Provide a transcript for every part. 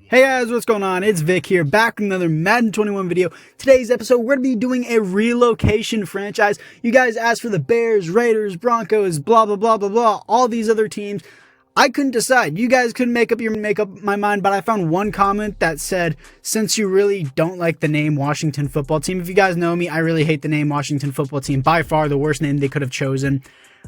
Hey guys, what's going on? It's Vic here, back with another Madden 21 video. Today's episode, we're going to be doing a relocation franchise. You guys asked for the Bears, Raiders, Broncos, blah, blah, blah, blah, blah, all these other teams. I couldn't decide. You guys couldn't make up my mind, but I found one comment that said, since you really don't like the name Washington Football Team, if you guys know me, I really hate the name Washington Football Team. By far the worst name they could have chosen.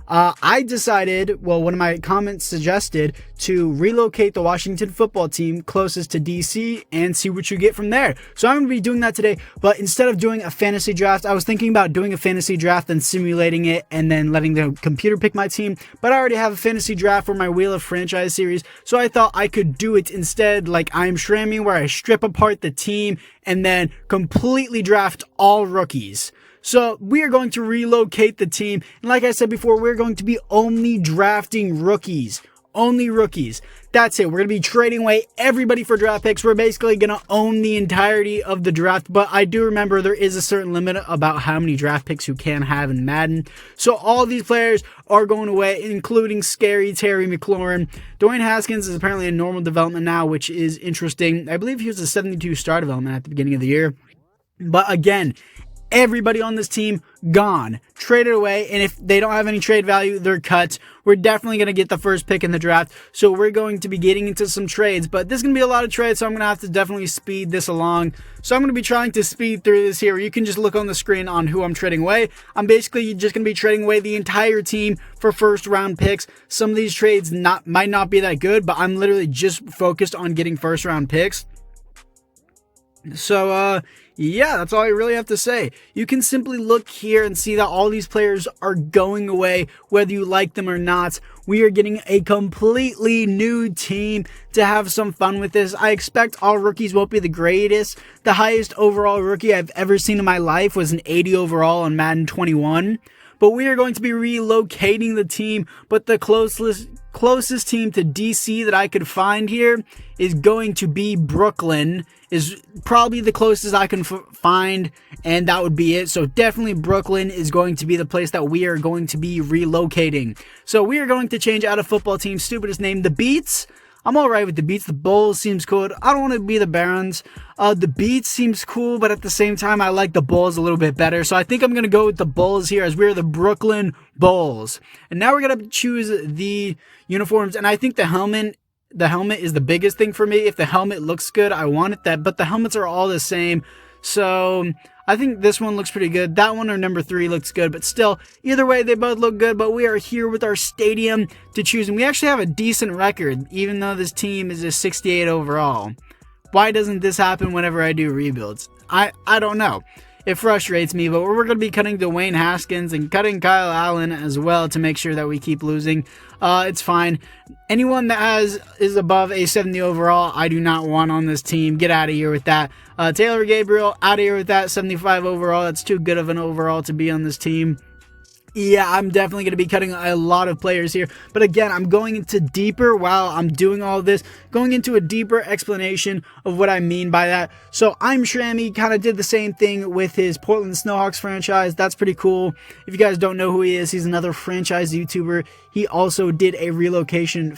I decided, one of my comments suggested to relocate the Washington Football Team closest to DC and see what you get from there. So I'm going to be doing that today, but instead of doing a fantasy draft, I was thinking about doing a fantasy draft and simulating it and then letting the computer pick my team, but I already have a fantasy draft for my Wheel of Franchise series, so I thought I could do it instead like I'm Shrammy, where I strip apart the team and then completely draft all rookies. So we are going to relocate the team. And like I said before, we're going to be only drafting rookies. Only rookies. That's it. We're going to be trading away everybody for draft picks. We're basically going to own the entirety of the draft. But I do remember there is a certain limit about how many draft picks you can have in Madden. So all these players are going away, including Scary Terry McLaurin. Dwayne Haskins is apparently in normal development now, which is interesting. I believe he was a 72 star development at the beginning of the year. But again, everybody on this team gone, traded away, and if they don't have any trade value, they're cut. We're definitely going to get the first pick in the draft, so we're going to be getting into some trades, but there's going to be a lot of trades, so I'm going to have to definitely speed this along. So I'm going to be trying to speed through this here. You can just look on the screen on who I'm trading away. I'm basically just going to be trading away the entire team for first round picks. Some of these trades might not be that good, but I'm literally just focused on getting first round picks. So, yeah, that's all I really have to say. You can simply look here and see that all these players are going away, whether you like them or not. We are getting a completely new team to have some fun with this. I expect all rookies won't be the greatest. The highest overall rookie I've ever seen in my life was an 80 overall on Madden 21. But we are going to be relocating the team, but the closest team to DC that I could find here is going to be Brooklyn, is probably the closest I can find, and that would be it. So definitely Brooklyn is going to be the place that we are going to be relocating. So we are going to change out a football team, stupidest name, the Beats. I'm alright with the Beats. The Bulls seems cool. I don't want to be the Barons. The Beats seems cool, but at the same time, I like the Bulls a little bit better. So I think I'm going to go with the Bulls here, as we're the Brooklyn Bulls. And now we're going to choose the uniforms. And I think the helmet is the biggest thing for me. If the helmet looks good, I want it that. But the helmets are all the same. So I think this one looks pretty good. That one or number 3 looks good. But still, either way, they both look good. But we are here with our stadium to choose. And we actually have a decent record, even though this team is a 68 overall. Why doesn't this happen whenever I do rebuilds? I don't know. It frustrates me, but we're going to be cutting Dwayne Haskins and cutting Kyle Allen as well to make sure that we keep losing. It's fine. Anyone that is above a 70 overall, I do not want on this team. Get out of here with that. Taylor Gabriel, out of here with that. 75 overall. That's too good of an overall to be on this team. Yeah, I'm definitely going to be cutting a lot of players here. But again, I'm going into deeper while I'm doing all this, going into a deeper explanation of what I mean by that. So I'm Shrammy, kind of did the same thing with his Portland Snowhawks franchise. That's pretty cool. If you guys don't know who he is, he's another franchise YouTuber. He also did a relocation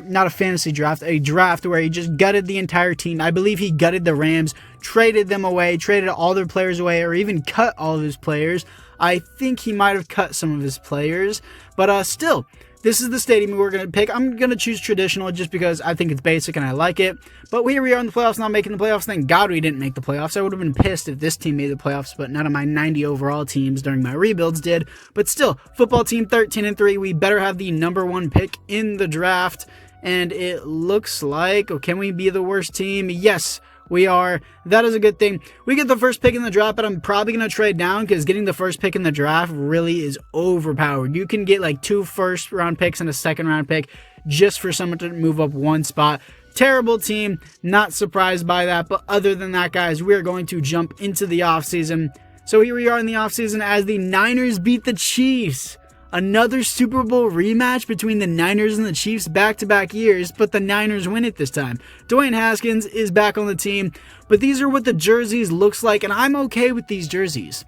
not a fantasy draft, a draft where he just gutted the entire team. I believe he gutted the Rams, traded them away, traded all their players away, or even cut all of his players. I think he might have cut some of his players, but still, this is the stadium we're going to pick. I'm going to choose traditional just because I think it's basic and I like it, but here we are in the playoffs, not making the playoffs. Thank God we didn't make the playoffs. I would have been pissed if this team made the playoffs, but none of my 90 overall teams during my rebuilds did. But still, football team 13-3, we better have the number 1 pick in the draft, and it looks like, can we be the worst team? Yes, we are. That is a good thing. We get the first pick in the draft, but I'm probably going to trade down because getting the first pick in the draft really is overpowered. You can get like 2 first round picks and a second round pick just for someone to move up 1 spot. Terrible team. Not surprised by that. But other than that, guys, we're going to jump into the offseason. So here we are in the offseason as the Niners beat the Chiefs. Another Super Bowl rematch between the Niners and the Chiefs back-to-back years, but the Niners win it this time. Dwayne Haskins is back on the team, but these are what the jerseys looks like, and I'm okay with these jerseys.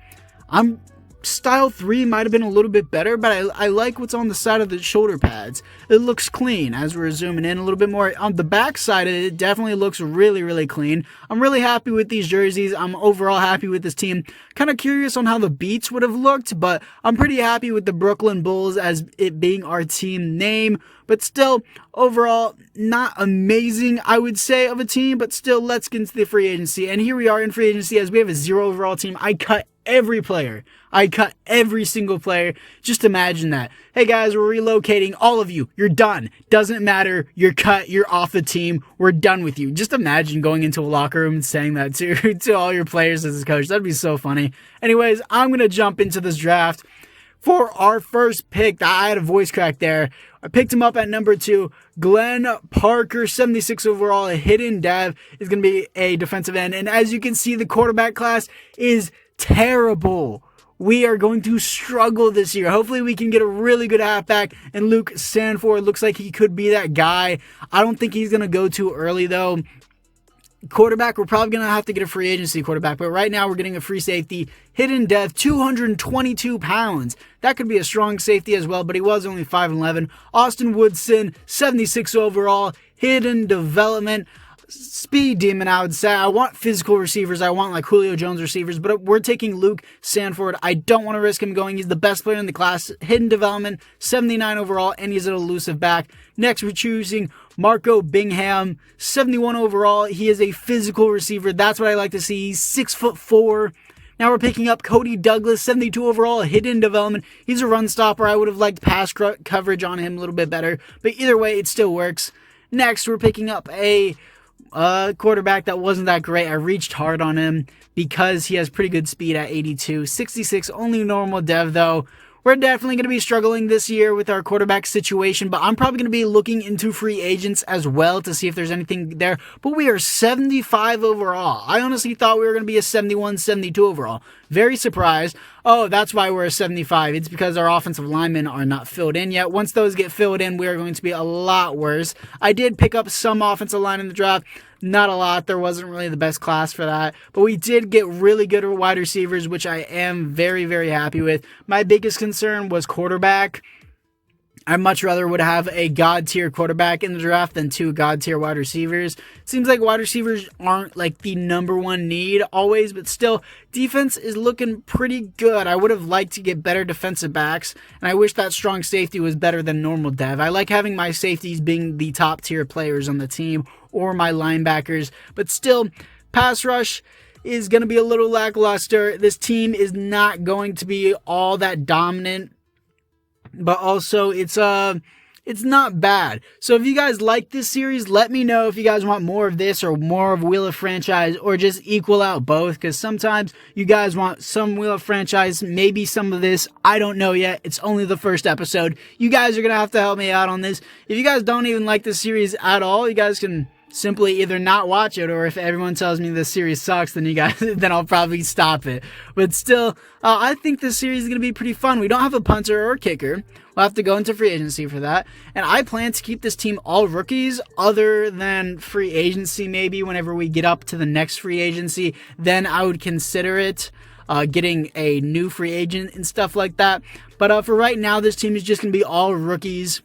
I'm Style 3 might have been a little bit better, but I like what's on the side of the shoulder pads. It looks clean as we're zooming in a little bit more. On the back side of it, it definitely looks really, really clean. I'm really happy with these jerseys. I'm overall happy with this team. Kind of curious on how the Beats would have looked, but I'm pretty happy with the Brooklyn Bulls as it being our team name. But still, overall, not amazing, I would say, of a team, but still, let's get into the free agency. And here we are in free agency as we have a 0 overall team. I cut every player. I cut every single player. Just imagine that. Hey guys, we're relocating. All of you, you're done. Doesn't matter. You're cut. You're off the team. We're done with you. Just imagine going into a locker room and saying that to all your players as a coach. That'd be so funny. Anyways, I'm going to jump into this draft. For our first pick, I had a voice crack there. I picked him up at number 2. Glenn Parker, 76 overall, a hidden dev, is going to be a defensive end. And as you can see, the quarterback class is terrible. We are going to struggle this year. Hopefully we can get a really good halfback, and Luke Sanford looks like he could be that guy. I don't think he's going to go too early, though. Quarterback, we're probably going to have to get a free agency quarterback, but right now we're getting a free safety. Hidden depth, 222 pounds. That could be a strong safety as well, but he was only 5'11". Austin Woodson, 76 overall. Hidden development. Speed demon, I would say. I want physical receivers. I want like Julio Jones receivers, but we're taking Luke Sanford. I don't want to risk him going. He's the best player in the class. Hidden development, 79 overall, and he's an elusive back. Next, we're choosing Marco Bingham, 71 overall. He is a physical receiver. That's what I like to see. He's 6'4". Now we're picking up Cody Douglas, 72 overall, hidden development. He's a run stopper. I would have liked pass coverage on him a little bit better, but either way, it still works. Next, we're picking up a quarterback that wasn't that great. I reached hard on him because he has pretty good speed at 82. 66, only normal dev though. We're definitely going to be struggling this year with our quarterback situation, but I'm probably going to be looking into free agents as well to see if there's anything there. But we are 75 overall. I honestly thought we were going to be a 71, 72 overall. Very surprised. Oh, that's why we're a 75. It's because our offensive linemen are not filled in yet. Once those get filled in, we are going to be a lot worse. I did pick up some offensive line in the draft. Not a lot. There wasn't really the best class for that. But we did get really good wide receivers, which I am very, very happy with. My biggest concern was quarterback. I much rather would have a god tier quarterback in the draft than 2 god tier wide receivers. Seems like wide receivers aren't like the number one need always, but still, defense is looking pretty good. I would have liked to get better defensive backs, and I wish that strong safety was better than normal dev. I like having my safeties being the top tier players on the team or my linebackers, but still, pass rush is going to be a little lackluster. This team is not going to be all that dominant. But also, it's not bad. So if you guys like this series, let me know if you guys want more of this or more of Wheel of Franchise, or just equal out both, because sometimes you guys want some Wheel of Franchise, maybe some of this. I don't know yet. It's only the first episode. You guys are going to have to help me out on this. If you guys don't even like this series at all, you guys can simply either not watch it, or if everyone tells me this series sucks, then I'll probably stop it. But still, I think this series is going to be pretty fun. We don't have a punter or a kicker. We'll have to go into free agency for that. And I plan to keep this team all rookies, other than free agency maybe whenever we get up to the next free agency. Then I would consider it getting a new free agent and stuff like that. But for right now, this team is just going to be all rookies.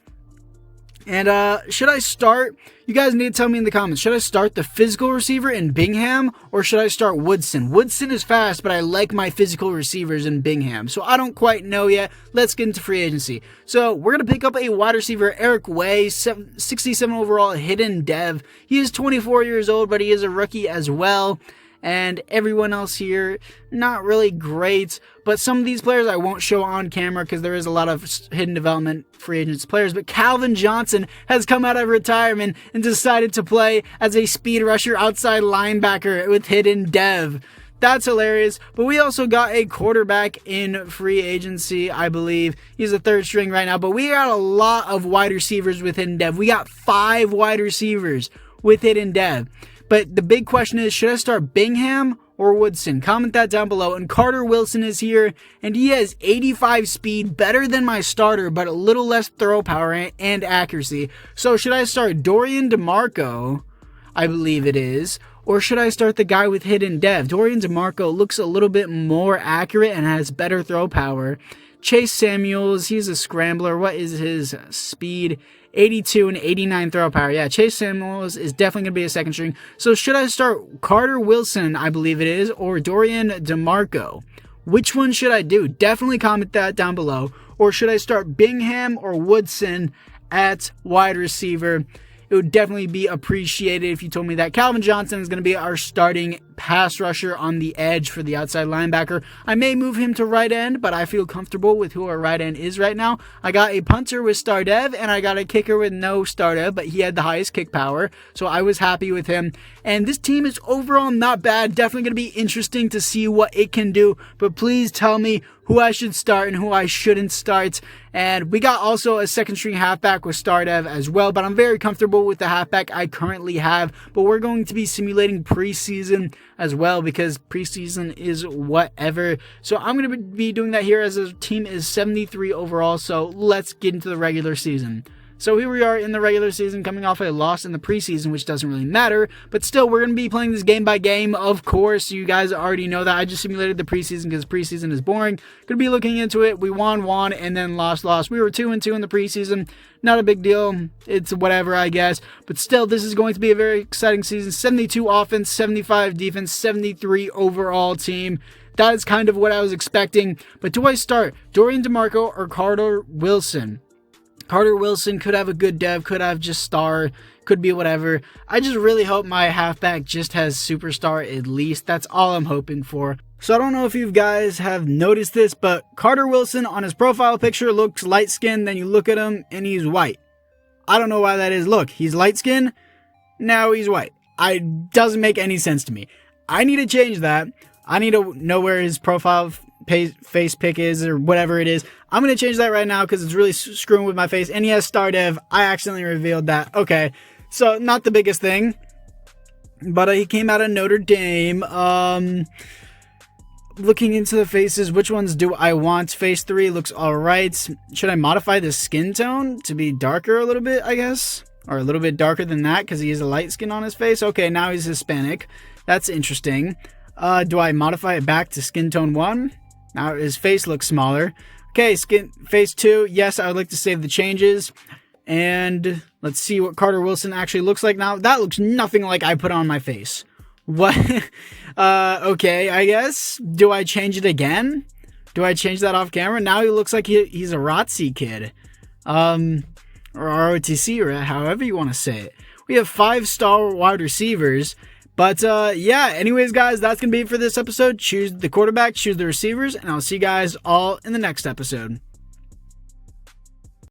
And should I start? You guys need to tell me in the comments. Should I start the physical receiver in Bingham, or should I start Woodson? Woodson is fast, but I like my physical receivers in Bingham. So I don't quite know yet. Let's get into free agency. So we're going to pick up a wide receiver, Eric Way, 67 overall, hidden dev. He is 24 years old, but he is a rookie as well. And everyone else here, not really great. But some of these players I won't show on camera because there is a lot of hidden development free agents players. But Calvin Johnson has come out of retirement and decided to play as a speed rusher outside linebacker with hidden dev. That's hilarious. But we also got a quarterback in free agency, I believe. He's a third string right now. But we got a lot of wide receivers with hidden dev. We got 5 wide receivers with hidden dev. But the big question is, should I start Bingham or Woodson? Comment that down below. And Carter Wilson is here, and he has 85 speed, better than my starter, but a little less throw power and accuracy. So should I start Dorian DeMarco? I believe it is. Or should I start the guy with hidden dev? Dorian DeMarco looks a little bit more accurate and has better throw power. Chase Samuels, he's a scrambler. What is his speed? 82 and 89 throw power. Yeah, Chase Samuels is definitely going to be a second string. So should I start Carter Wilson, I believe it is, or Dorian DeMarco? Which one should I do? Definitely comment that down below. Or should I start Bingham or Woodson at wide receiver? It would definitely be appreciated if you told me that. Calvin Johnson is going to be our starting pass rusher on the edge for the outside linebacker. I may move him to right end, but I feel comfortable with who our right end is right now. I got a punter with star dev, and I got a kicker with no star dev, but he had the highest kick power, so I was happy with him. And this team is overall not bad. Definitely going to be interesting to see what it can do, but please tell me who I should start and who I shouldn't start. And we got also a second string halfback with star dev as well, but I'm very comfortable with the halfback I currently have. But we're going to be simulating preseason as well, because preseason is whatever. So I'm going to be doing that here, as the team is 73 overall. So let's get into the regular season. So here we are in the regular season, coming off a loss in the preseason, which doesn't really matter. But still, we're going to be playing this game by game, of course. You guys already know that. I just simulated the preseason because preseason is boring. Going to be looking into it. We won, and then lost. We were 2-2 in the preseason. Not a big deal. It's whatever, I guess. But still, this is going to be a very exciting season. 72 offense, 75 defense, 73 overall team. That is kind of what I was expecting. But do I start Dorian DeMarco or Carter Wilson? Carter Wilson could have a good dev, could have just star, could be whatever. I just really hope my halfback just has superstar at least. That's all I'm hoping for. So I don't know if you guys have noticed this, but Carter Wilson on his profile picture looks light-skinned. Then you look at him and he's white. I don't know why that is. Look, he's light-skinned. Now he's white. It doesn't make any sense to me. I need to change that. I need to know where his profile face pick is, or whatever it is. I'm going to change that right now because it's really screwing with my face. And he has star dev. I accidentally revealed that. Okay, so not the biggest thing, but he came out of Notre Dame. Looking into the faces, which ones do I want? Face 3 looks alright. Should I modify the skin tone to be darker a little bit, I guess? Or a little bit darker than that because he has a light skin on his face. Okay, now he's Hispanic. That's interesting. Do I modify it back to skin tone 1? Now his face looks smaller. Okay, face 2. Yes, I would like to save the changes. And let's see what Carter Wilson actually looks like now. That looks nothing like I put on my face. What? Okay, I guess. Do I change it again? Do I change that off camera? Now he looks like he's a ROTC kid. Or ROTC, or however you want to say it. We have 5-star wide receivers. But, yeah, anyways, guys, that's going to be it for this episode. Choose the quarterback, choose the receivers, and I'll see you guys all in the next episode.